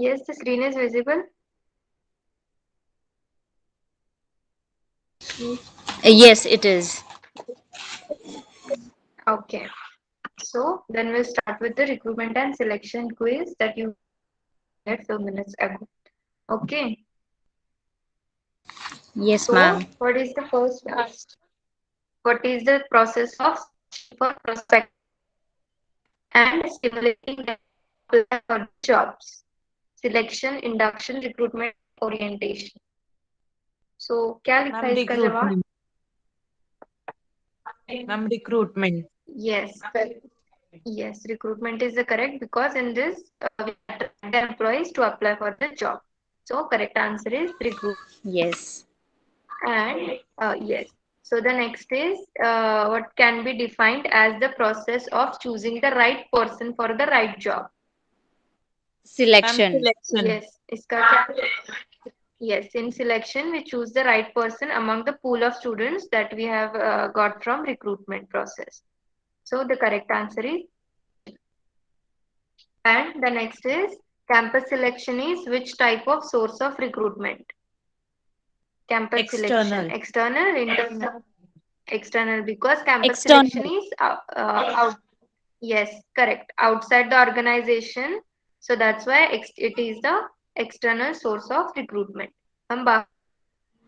Yes, the screen is visible. Yes, it is. Okay. So then we'll start with the recruitment and selection quiz that you had few minutes ago. Okay. Yes, So ma'am. what is the first ask? What is the process of searching for prospect and stimulating them to apply for jobs? Selection, induction, recruitment, orientation. So क्या लिखा Ma'am, है इसका जवाब? recruitment. Ma'am, recruitment. Yes, correct. Yes, recruitment is the correct because in this we attract the employees to apply for the job. So correct answer is recruit. Yes. And yes. So the next is what can be defined as the process of choosing the right person for the right job. Ma'am, Selection. selection. Yes, इसका क्या? Yes, in selection we choose the right person among the pool of students that we have got from recruitment process. So the correct answer is, and the next is campus selection is which type of source of recruitment? Campus selection, External. external, internal, external because campus selection External. is out. Yes, correct. Outside the organization. So that's why it is the external source of recruitment. हम बाहर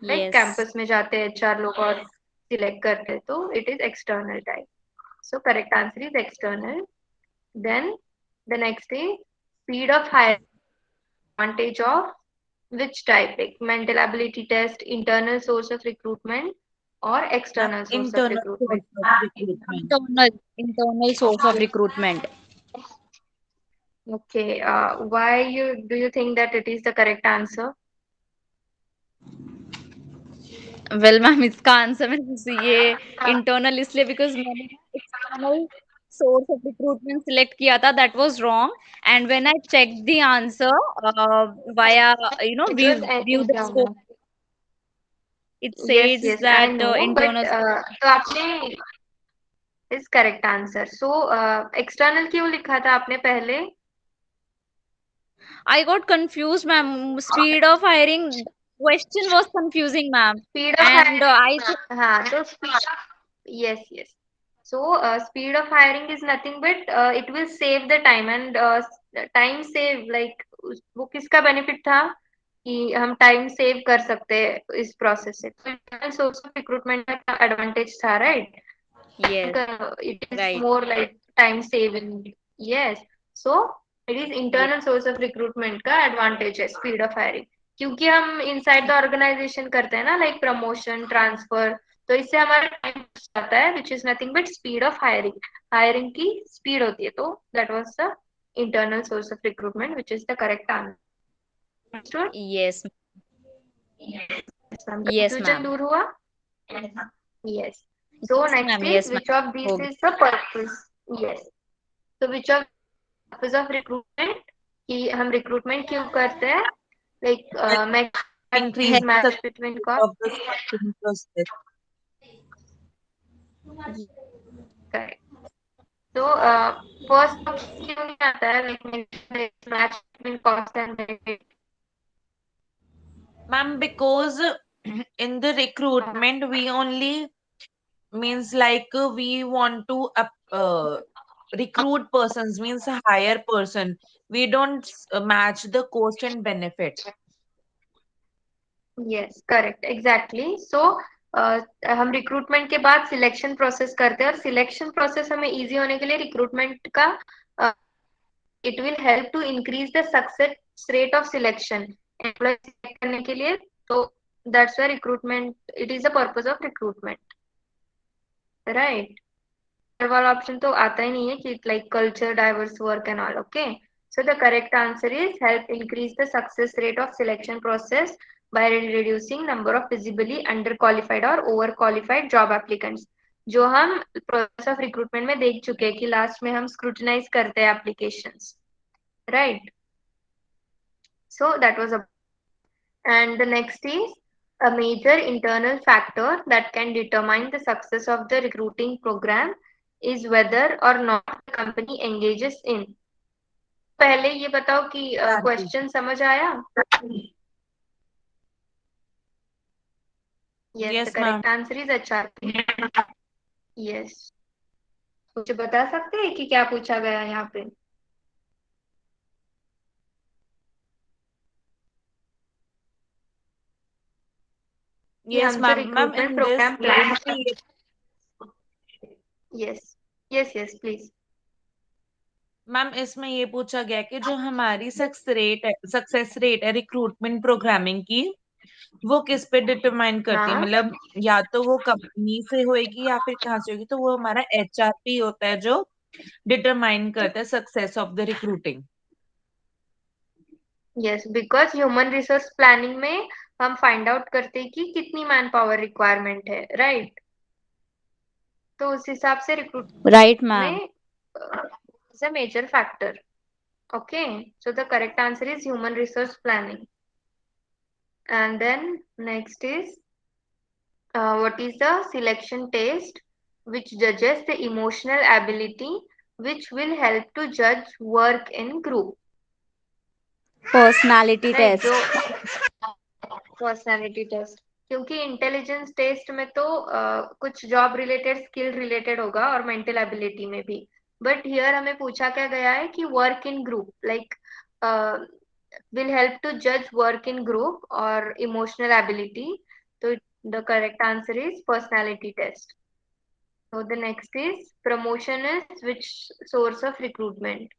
right Yes. campus में जाते हैं HR लोग और select करते हैं तो it is external type. So correct answer is external. Then the next is speed of hiring advantage of which type? Like mental ability test, internal source of recruitment, or Ma'am, external source of internal recruitment? source of recruitment. Internal source of recruitment. Okay. Why you do you think that it is the correct answer? Well ma'am इसका answer मैंने ये internal इसलिए because मैंने external source of recruitment select किया था that was wrong and when I check the answer via It was view the scope internal. it Yes, says yes, I that know. But internal तो आपने is correct answer. So external क्यों लिखा था आपने पहले? I got confused ma'am speed of hiring question was confusing ma'am Speed of and hiring. I thought हाँ, तो speed. Yes, yes. So speed of hiring is nothing but it will save the time and time save like वो किसका benefit था कि हम time save कर सकते हैं इस process से. तो internal source of recruitment का advantage था, right? yes It is right more like time saving. Yes. So it is yes internal source of recruitment का advantage है speed of hiring. क्योंकि हम inside the organization करते हैं ना like promotion, transfer, तो इससे हमारा टाइम जाता है which is nothing but speed of hiring. Hiring की speed होती है तो that was the internal source of recruitment which is the correct answer. Understood? yes Yes, ma'am. yes Confusion ma'am दूर हुआ? Yes. So next is yes ma'am which of these हो is the purpose? Yes. So which of purpose of recruitment? कि हम recruitment क्यों करते हैं? Like Like match increase गया the match between success cost. of the selection process. Correct. So first option क्यों नहीं आता है? Like match between cost and benefit. Ma'am, because in the recruitment we only means like we want to recruit persons means a higher person. We don't match the cost and benefit. Yes, correct, exactly. So हम recruitment के बाद selection process करते हैं और selection process हमें easy होने के लिए रिक्रूटमेंट का it will help to increase the success rate of selection employ select करने के लिए तो that's why recruitment it is the purpose of recruitment right वाला ऑप्शन तो आता ही नहीं है कि like culture diverse work and all okay so the correct answer is help increase the success rate of selection process by reducing number of visibly underqualified or overqualified job applicants जो हम process of recruitment में देख चुके हैं कि last में हम scrutinise करते हैं applications right so that was a and the next is a major internal factor that can determine the success of the recruiting program is whether or not the company engages in पहले ये बताओ कि HRP. Question समझ आया? Yes, the Yes, ma'am. Correct answer is HRP. Yes, कुछ बता सकते हैं कि क्या पूछा गया यहाँ पे? कि Yes, हम जो ma'am. Ma'am, recruitment in this, programme plan, इसमें ये yes yes yes please. Ma'am इसमें ये पूछा गया कि जो हमारी सक्सेस रेट है रिक्रूटमेंट प्रोग्रामिंग की, वो किस पे डिटरमाइन करती है? हाँ, मतलब या तो वो कंपनी से होएगी या फिर कहाँ से होगी, तो वो हमारा HRP होता है जो डिटरमाइन करता है success of the recruiting. Yes, because human resource planning में हम फाइंड आउट करते हैं कि कितनी मैन पावर रिक्वायरमेंट है, राइट? तो उस हिसाब से रिक्रूटमेंट Right, ma'am. में is a major factor. Okay, so the correct answer is human resource planning. And then next is what is the selection test which judges the emotional ability which will help to judge work in group. Personality Right, test. जो personality test, क्योंकि intelligence test में तो कुछ job related skill related होगा और mental ability में भी. But here हमें पूछा क्या गया है कि work in group, like will help to judge work in group or emotional ability. So the correct answer is personality test. So the next is promotion is which source of recruitment?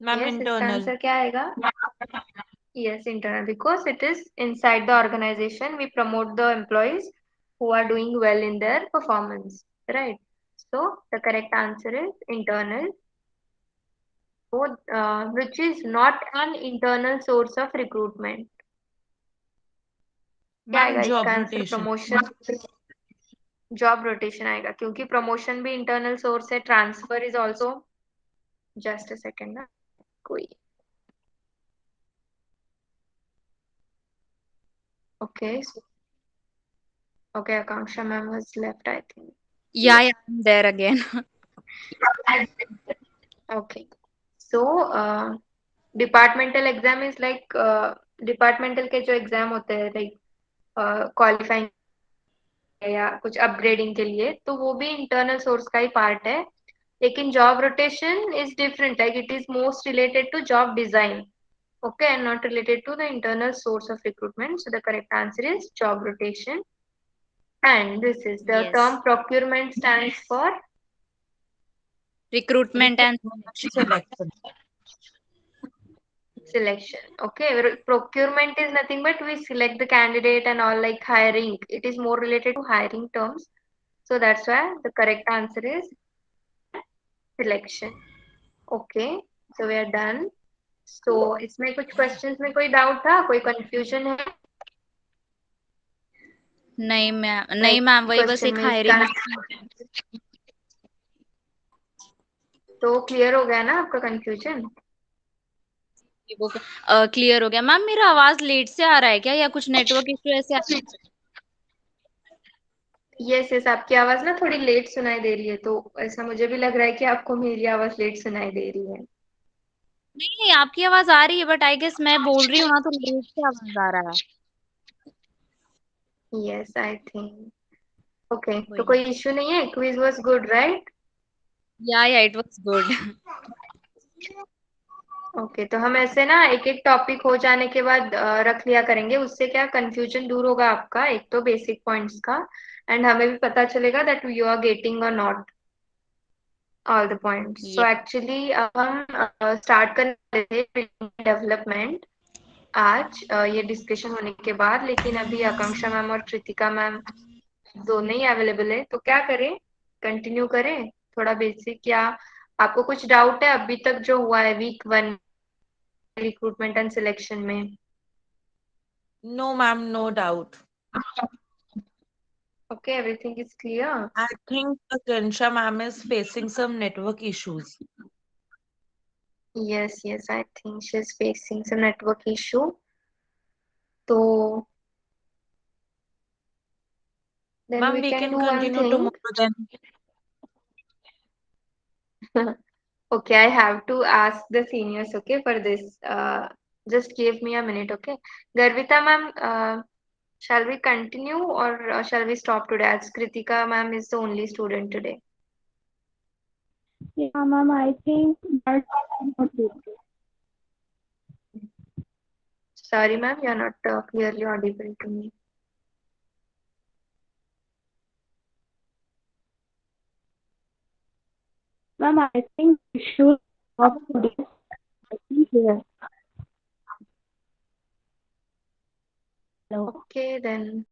Ma'am Yes, इसका internal. Answer क्या आएगा? Yes, internal, because it is inside the organization. We promote the employees who are doing well in their performance, right? So the correct answer is internal. So, which is not an internal source of recruitment. क्या ma'am आएगा इसका job answer? Rotation. Promotion, job rotation आएगा, क्योंकि promotion भी internal source है, transfer is also. Just a second ना, कोई. Okay, okay, Akanksha ma'am was left I think. Yeah, yeah, I'm there again. Okay, so departmental exam is like, departmental के जो exam होते हैं लाइक क्वालिफाइंग या कुछ upgrading के लिए, तो वो भी इंटरनल सोर्स का ही पार्ट है. लेकिन job rotation is different, like it is most related to job design. Okay, and not related to the internal source of recruitment. So the correct answer is job rotation. And this is the Yes. term procurement stands for Recruitment and selection. selection. Okay, procurement is nothing but we select the candidate and all, like hiring. It is more related to hiring terms. So that's why the correct answer is selection. Okay, so we are done. So इसमें कुछ questions में कोई doubt था, कोई confusion है? नहीं ma'am, नहीं Like ma'am, वही बस question एक में इसका हायरिंग तो क्लियर हो गया ना आपका कंफ्यूजन? क्लियर हो गया। मैम मेरा आवाज लेट से आ रहा है क्या, या कुछ नेटवर्क इश्यू ऐसे यस यस, आपकी आवाज ना थोड़ी लेट सुनाई दे रही है, तो ऐसा मुझे भी लग रहा है कि आपको मेरी आवाज लेट सुनाई दे रही है. नहीं नहीं, आपकी आवाज आ रही है, बट आई गेस मैं बोल रही हूँ ना, तो लेट से आवाज आ रहा है। Yes I think. ओके, तो वही। कोई इश्यू नहीं है. Quiz was good, right? या इट वाज गुड। ओके, तो हम ऐसे ना एक एक टॉपिक हो जाने के बाद रख लिया करेंगे. उससे क्या कंफ्यूजन दूर होगा आपका, एक तो बेसिक पॉइंट्स का, एंड हमें भी पता चलेगा दैट यू आर गेटिंग और not all the points. So actually अब हम स्टार्ट करने थे डेवलपमेंट आज ये डिस्कशन होने के बाद. लेकिन अभी आकांक्षा मैम और कृतिका मैम दोनों ही अवेलेबल है, तो क्या करें? कंटिन्यू करें थोड़ा बेसिक, या आपको कुछ डाउट है अभी तक जो हुआ है वीक 1 रिक्रूटमेंट एंड सिलेक्शन में? No ma'am, no doubt. Okay, everything is clear. I think Akansha ma'am is facing some network issues. Yes yes, I think she is facing some network issue. तो then Ma'am, we we can can do one continue thing. tomorrow then. Okay, I have to ask the seniors, okay, for this. Just give me a minute, okay. Garvita ma'am, shall we continue or shall we stop today as Kritika ma'am is the only student today? Yeah, ma'am, I think that's okay. Sorry ma'am, you're not clearly audible to me. Ma'am, I think we should stop today. I think here. Hello. Okay, then